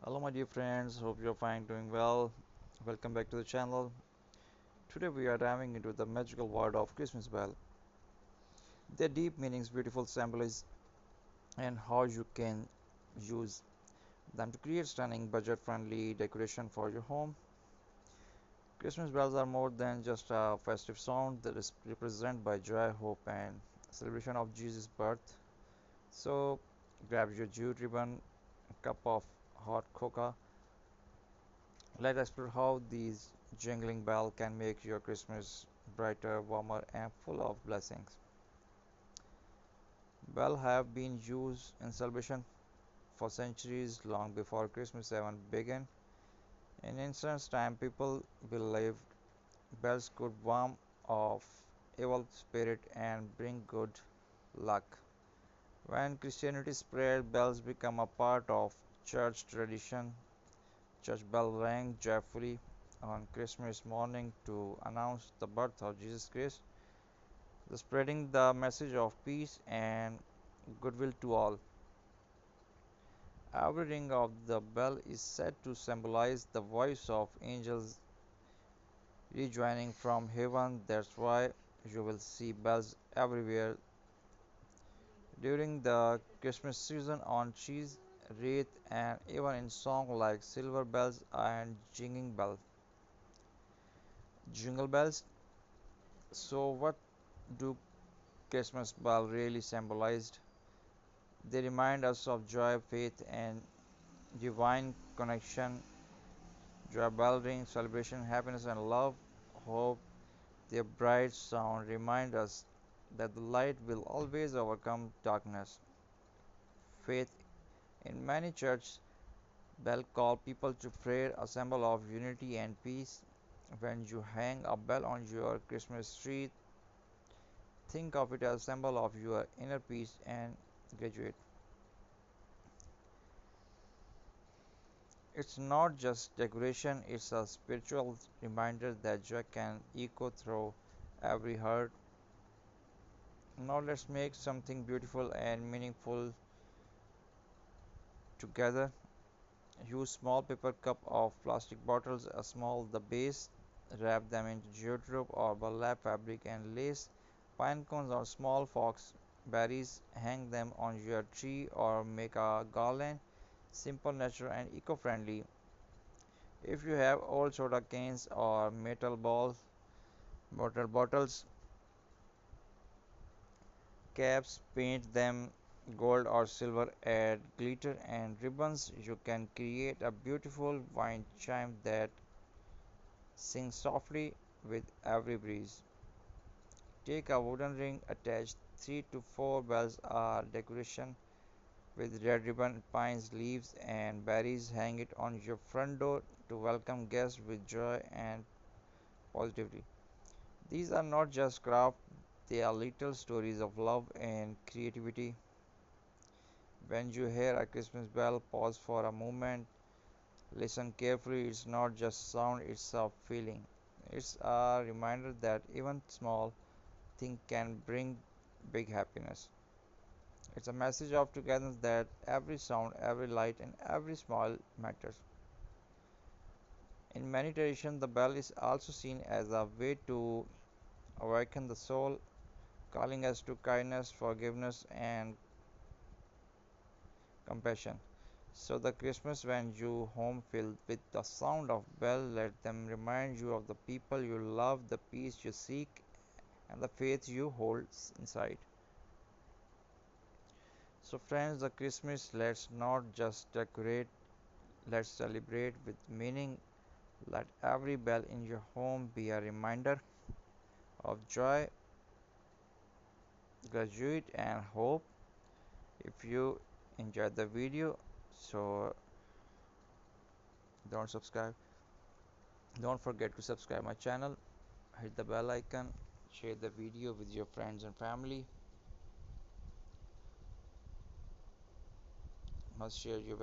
Hello my dear friends, hope you're fine, doing well. Welcome back to the channel. Today we are diving into the magical world of Christmas bell, their deep meanings, beautiful symbols, and how you can use them to create stunning budget-friendly decoration for your home. Christmas bells are more than just a festive sound that is represented by joy, hope, and celebration of Jesus' birth. So grab your jute ribbon, a cup of hot cocoa. Let's explore how these jingling bells can make your Christmas brighter, warmer, and full of blessings. Bells have been used in celebration for centuries, long before Christmas even began. In ancient time, people believed bells could warn off evil spirit and bring good luck. When Christianity spread, bells became a part of church tradition. Church bell rang joyfully on Christmas morning to announce the birth of Jesus Christ, spreading the message of peace and goodwill to all. Every ring of the bell is said to symbolize the voice of angels rejoining from heaven. That's why you will see bells everywhere during the Christmas season on cheese, wreath, and even in songs like Silver Bells and Jingle Bells. So, what do Christmas bell really symbolized? They remind us of joy, faith, and divine connection. Joy bell ring, celebration, happiness, and love. Hope. Their bright sound remind us that the light will always overcome darkness. Faith. In many churches, bell call people to prayer, a symbol of unity and peace. When you hang a bell on your Christmas tree, think of it as a symbol of your inner peace and graduate. It's not just decoration, it's a spiritual reminder that joy can echo through every heart. Now let's make something beautiful and meaningful together. Use small paper cup of plastic bottles, a small the base, wrap them into jute rope or burlap fabric and lace pine cones or small fox berries, hang them on your tree or make a garland. Simple, natural and eco-friendly. If you have old soda cans or metal bottles, caps, paint them gold or silver, add glitter and ribbons. You can create a beautiful wind chime that sings softly with every breeze. Take a wooden ring, attach 3 to 4 bells or decoration with red ribbon, pines, leaves, and berries. Hang it on your front door to welcome guests with joy and positivity. These are not just craft, they are little stories of love and creativity. When you hear a Christmas bell, pause for a moment, listen carefully. It's not just sound, it's a feeling. It's a reminder that even small things can bring big happiness. It's a message of togetherness that every sound, every light, and every smile matters. In many traditions, the bell is also seen as a way to awaken the soul, calling us to kindness, forgiveness, and compassion. So the Christmas when you home filled with the sound of bell, let them remind you of the people you love, the peace you seek, and the faith you hold inside. So friends, the Christmas let's not just decorate, let's celebrate with meaning. Let every bell in your home be a reminder of joy, gratitude, and hope. If you enjoyed the video, so don't subscribe don't forget to subscribe my channel, hit the bell icon, share the video with your friends and family. Must share your